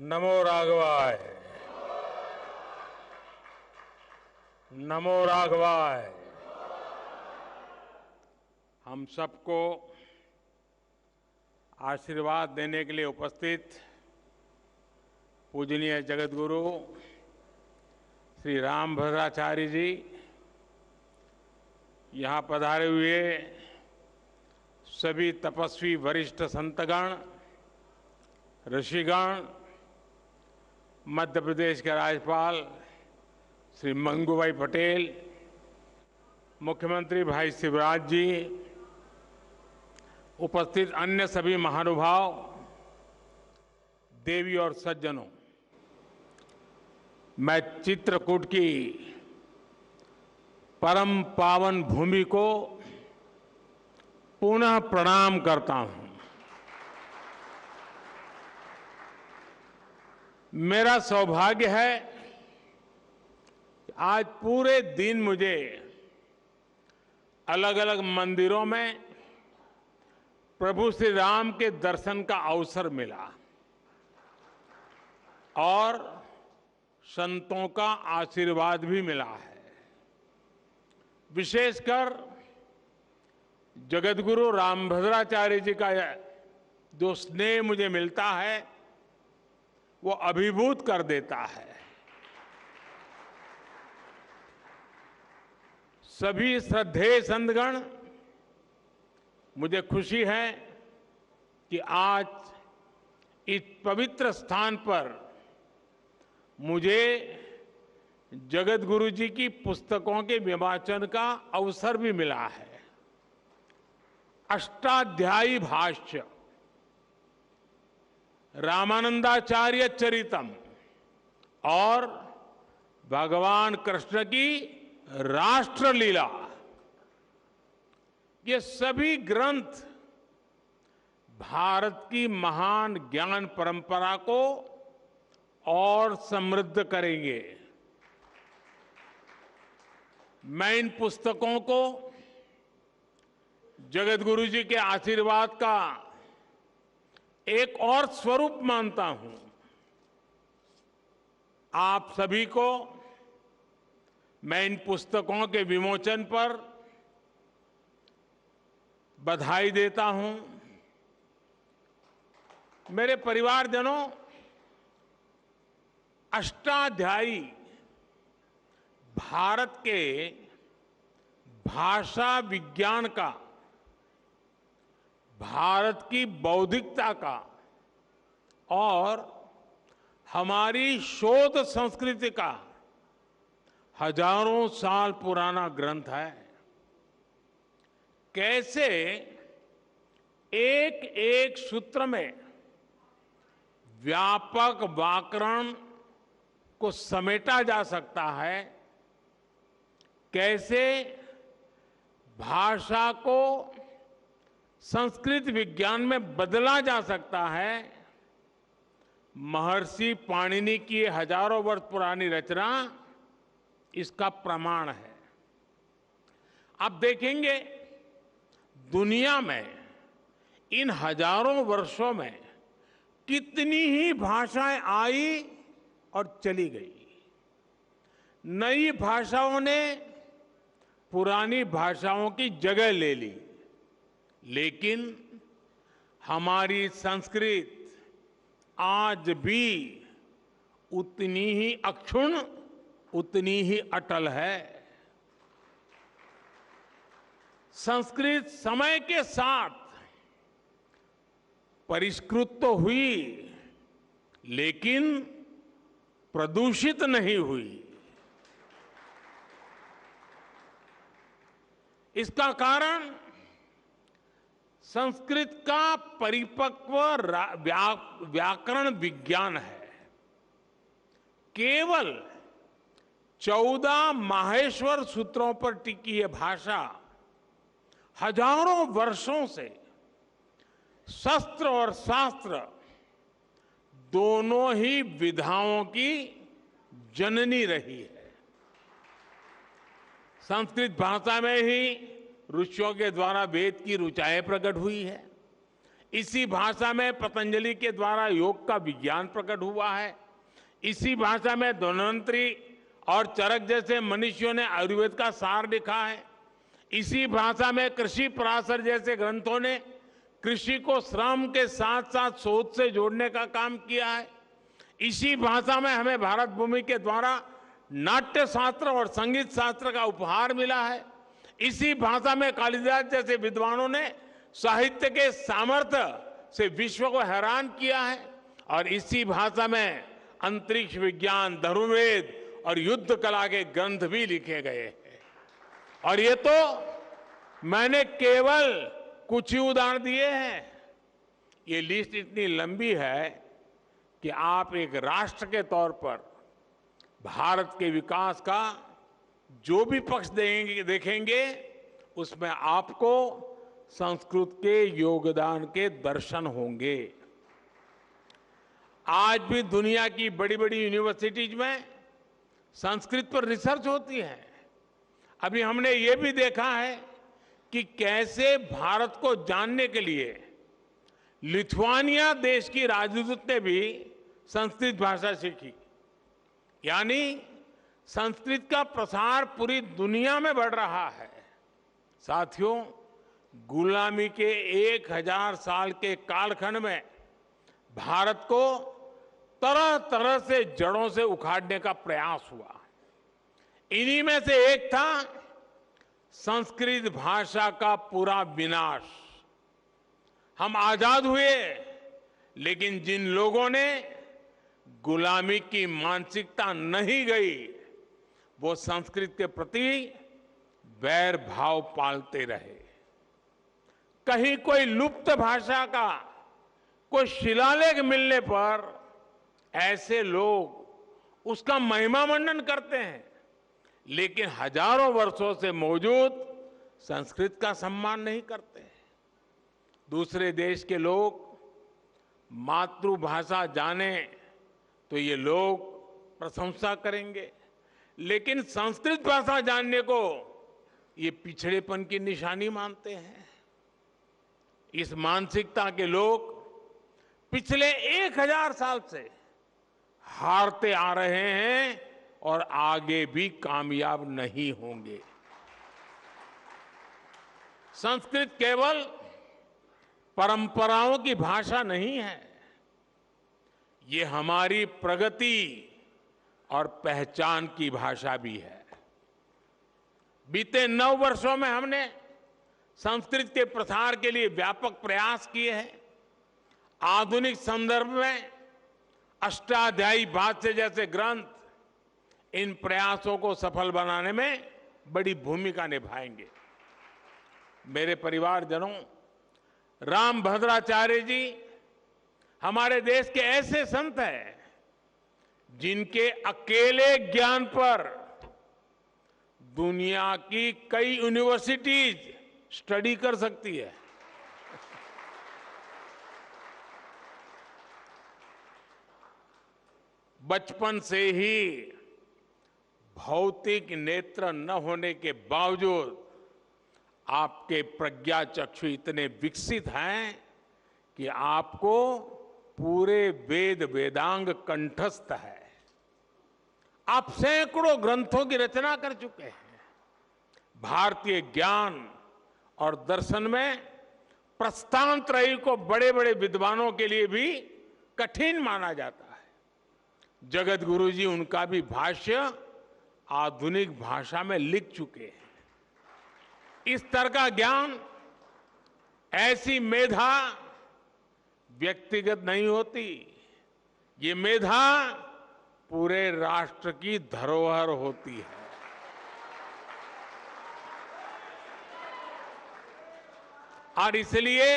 नमो राघवाय। नमो राघवाय। हम सबको आशीर्वाद देने के लिए उपस्थित पूजनीय जगतगुरु श्री रामभद्राचार्य जी, यहाँ पधारे हुए सभी तपस्वी वरिष्ठ संतगण, ऋषिगण, मध्य प्रदेश के राज्यपाल श्री मंगूभाई पटेल, मुख्यमंत्री भाई शिवराज जी, उपस्थित अन्य सभी महानुभाव, देवी और सज्जनों, मैं चित्रकूट की परम पावन भूमि को पुनः प्रणाम करता हूं। मेरा सौभाग्य है कि आज पूरे दिन मुझे अलग अलग मंदिरों में प्रभु श्री राम के दर्शन का अवसर मिला और संतों का आशीर्वाद भी मिला है। विशेषकर जगतगुरु रामभद्राचार्य जी का जो स्नेह मुझे मिलता है वो अभिभूत कर देता है। सभी श्रद्धेय संतगण, मुझे खुशी है कि आज इस पवित्र स्थान पर मुझे जगतगुरु जी की पुस्तकों के विवाचन का अवसर भी मिला है। अष्टाध्यायी भाष्य, रामानंदाचार्य चरितम और भगवान कृष्ण की राष्ट्रलीला, ये सभी ग्रंथ भारत की महान ज्ञान परंपरा को और समृद्ध करेंगे। मैं इन पुस्तकों को जगतगुरु जी के आशीर्वाद का एक और स्वरूप मानता हूं। आप सभी को मैं इन पुस्तकों के विमोचन पर बधाई देता हूं। मेरे परिवारजनों, अष्टाध्यायी भारत के भाषा विज्ञान का, भारत की बौद्धिकता का और हमारी शोध संस्कृति का हजारों साल पुराना ग्रंथ है। कैसे एक एक सूत्र में व्यापक व्याकरण को समेटा जा सकता है, कैसे भाषा को संस्कृत विज्ञान में बदला जा सकता है, महर्षि पाणिनि की हजारों वर्ष पुरानी रचना इसका प्रमाण है। आप देखेंगे दुनिया में इन हजारों वर्षों में कितनी ही भाषाएं आई और चली गई। नई भाषाओं ने पुरानी भाषाओं की जगह ले ली, लेकिन हमारी संस्कृत आज भी उतनी ही अक्षुण्ण, उतनी ही अटल है। संस्कृत समय के साथ परिष्कृत तो हुई, लेकिन प्रदूषित नहीं हुई। इसका कारण संस्कृत का परिपक्व व्याकरण विज्ञान है। केवल 14 माहेश्वर सूत्रों पर टिकी यह भाषा हजारों वर्षों से शस्त्र और शास्त्र दोनों ही विधाओं की जननी रही है। संस्कृत भाषा में ही ऋषियों के द्वारा वेद की ऋचाएं प्रकट हुई है। इसी भाषा में पतंजलि के द्वारा योग का विज्ञान प्रकट हुआ है। इसी भाषा में धन्वंतरी और चरक जैसे मनीषियों ने आयुर्वेद का सार लिखा है। इसी भाषा में कृषि पराशर जैसे ग्रंथों ने कृषि को श्रम के साथ साथ शोध से जोड़ने का काम किया है। इसी भाषा में हमें भारत भूमि के द्वारा नाट्य शास्त्र और संगीत शास्त्र का उपहार मिला है। इसी भाषा में कालिदास जैसे विद्वानों ने साहित्य के सामर्थ्य से विश्व को हैरान किया है। और इसी भाषा में अंतरिक्ष विज्ञान, धनुर्वेद और युद्ध कला के ग्रंथ भी लिखे गए हैं। और ये तो मैंने केवल कुछ ही उदाहरण दिए हैं। ये लिस्ट इतनी लंबी है कि आप एक राष्ट्र के तौर पर भारत के विकास का जो भी पक्ष देखेंगे उसमें आपको संस्कृत के योगदान के दर्शन होंगे। आज भी दुनिया की बड़ी बड़ी यूनिवर्सिटीज में संस्कृत पर रिसर्च होती है। अभी हमने ये भी देखा है कि कैसे भारत को जानने के लिए लिथुआनिया देश की राजदूत ने भी संस्कृत भाषा सीखी। यानी संस्कृत का प्रसार पूरी दुनिया में बढ़ रहा है। साथियों, गुलामी के 1000 साल के कालखंड में भारत को तरह तरह से जड़ों से उखाड़ने का प्रयास हुआ। इन्हीं में से एक था संस्कृत भाषा का पूरा विनाश। हम आजाद हुए, लेकिन जिन लोगों ने गुलामी की मानसिकता नहीं गई, वो संस्कृत के प्रति वैर भाव पालते रहे। कहीं कोई लुप्त भाषा का कोई शिलालेख मिलने पर ऐसे लोग उसका महिमा मंडन करते हैं, लेकिन हजारों वर्षों से मौजूद संस्कृत का सम्मान नहीं करते। दूसरे देश के लोग मातृभाषा जाने तो ये लोग प्रशंसा करेंगे, लेकिन संस्कृत भाषा जानने को ये पिछड़ेपन की निशानी मानते हैं। इस मानसिकता के लोग पिछले 1000 साल से हारते आ रहे हैं और आगे भी कामयाब नहीं होंगे। संस्कृत केवल परंपराओं की भाषा नहीं है, ये हमारी प्रगति और पहचान की भाषा भी है। बीते 9 वर्षों में हमने संस्कृत के प्रसार के लिए व्यापक प्रयास किए हैं। आधुनिक संदर्भ में अष्टाध्यायी भाष्य जैसे ग्रंथ इन प्रयासों को सफल बनाने में बड़ी भूमिका निभाएंगे। मेरे परिवारजनों, रामभद्राचार्य जी हमारे देश के ऐसे संत हैं जिनके अकेले ज्ञान पर दुनिया की कई यूनिवर्सिटीज स्टडी कर सकती है। बचपन से ही भौतिक नेत्र न होने के बावजूद आपके प्रज्ञा चक्षु इतने विकसित हैं कि आपको पूरे वेद वेदांग कंठस्थ है। आप सैकड़ों ग्रंथों की रचना कर चुके हैं। भारतीय ज्ञान और दर्शन में प्रस्थानत्रयी को बड़े बड़े विद्वानों के लिए भी कठिन माना जाता है। जगत गुरु जी उनका भी भाष्य आधुनिक भाषा में लिख चुके हैं। इस तरह का ज्ञान, ऐसी मेधा व्यक्तिगत नहीं होती, ये मेधा पूरे राष्ट्र की धरोहर होती है। और इसलिए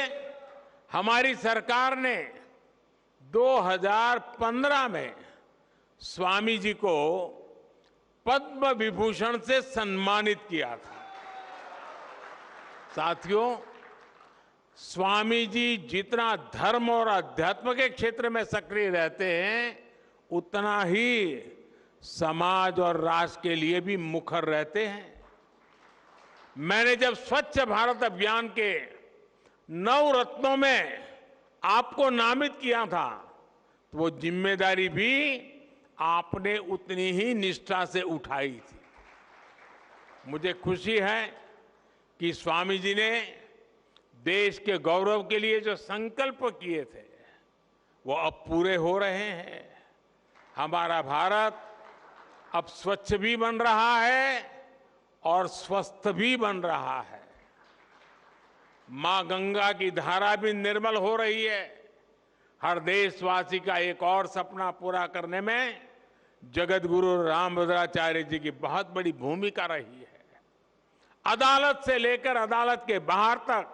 हमारी सरकार ने 2015 में स्वामी जी को पद्म विभूषण से सम्मानित किया था। साथियों, स्वामी जी जितना धर्म और अध्यात्म के क्षेत्र में सक्रिय रहते हैं, उतना ही समाज और राष्ट्र के लिए भी मुखर रहते हैं। मैंने जब स्वच्छ भारत अभियान के 9 रत्नों में आपको नामित किया था, तो वो जिम्मेदारी भी आपने उतनी ही निष्ठा से उठाई थी। मुझे खुशी है कि स्वामी जी ने देश के गौरव के लिए जो संकल्प किए थे वो अब पूरे हो रहे हैं। हमारा भारत अब स्वच्छ भी बन रहा है और स्वस्थ भी बन रहा है। मां गंगा की धारा भी निर्मल हो रही है। हर देशवासी का एक और सपना पूरा करने में जगत गुरु रामभद्राचार्य जी की बहुत बड़ी भूमिका रही है। अदालत से लेकर अदालत के बाहर तक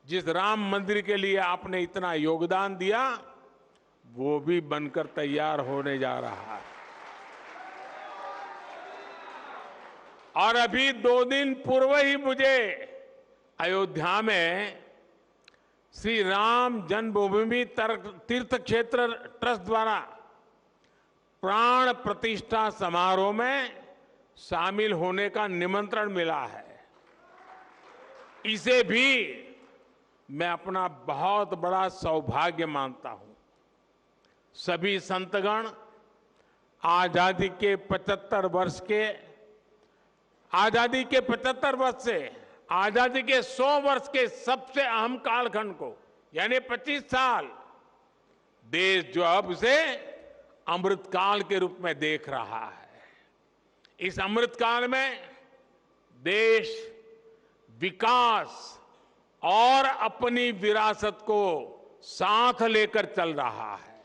जिस राम मंदिर के लिए आपने इतना योगदान दिया, वो भी बनकर तैयार होने जा रहा है। और अभी 2 दिन पूर्व ही मुझे अयोध्या में श्री राम जन्मभूमि तीर्थ क्षेत्र ट्रस्ट द्वारा प्राण प्रतिष्ठा समारोह में शामिल होने का निमंत्रण मिला है। इसे भी मैं अपना बहुत बड़ा सौभाग्य मानता हूं। सभी संतगण आजादी के 75 वर्ष से आजादी के 100 वर्ष के सबसे अहम कालखंड को, यानी 25 साल, देश जो अब उसे अमृतकाल के रूप में देख रहा है। इस अमृतकाल में देश विकास और अपनी विरासत को साथ लेकर चल रहा है।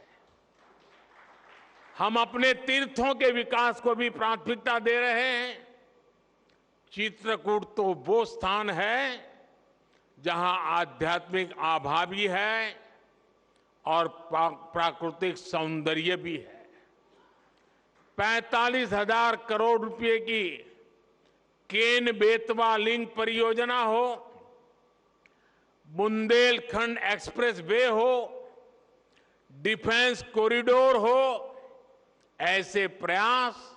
हम अपने तीर्थों के विकास को भी प्राथमिकता दे रहे हैं। चित्रकूट तो वो स्थान है जहां आध्यात्मिक आभा भी है और प्राकृतिक सौंदर्य भी है। 45,000 करोड़ रुपए की केन बेतवा लिंक परियोजना हो, बुंदेलखंड एक्सप्रेस वे हो, डिफेंस कॉरिडोर हो, ऐसे प्रयास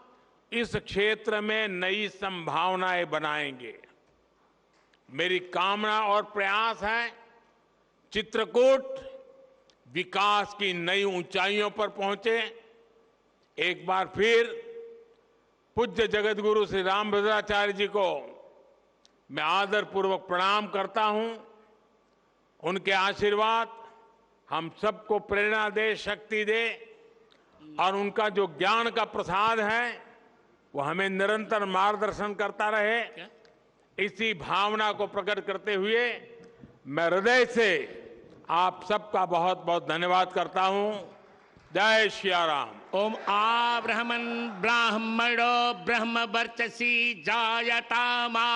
इस क्षेत्र में नई संभावनाएं बनाएंगे। मेरी कामना और प्रयास है चित्रकूट विकास की नई ऊंचाइयों पर पहुंचे। एक बार फिर पूज्य जगत गुरु श्री रामभद्राचार्य जी को मैं आदरपूर्वक प्रणाम करता हूं। उनके आशीर्वाद हम सबको प्रेरणा दे, शक्ति दे, और उनका जो ज्ञान का प्रसाद है वो हमें निरंतर मार्गदर्शन करता रहे। इसी भावना को प्रकट करते हुए मैं हृदय से आप सबका बहुत बहुत धन्यवाद करता हूं। जय श्री राम। ओम आ ब्राह्मणो ब्रह्म वर्चसी जायता मा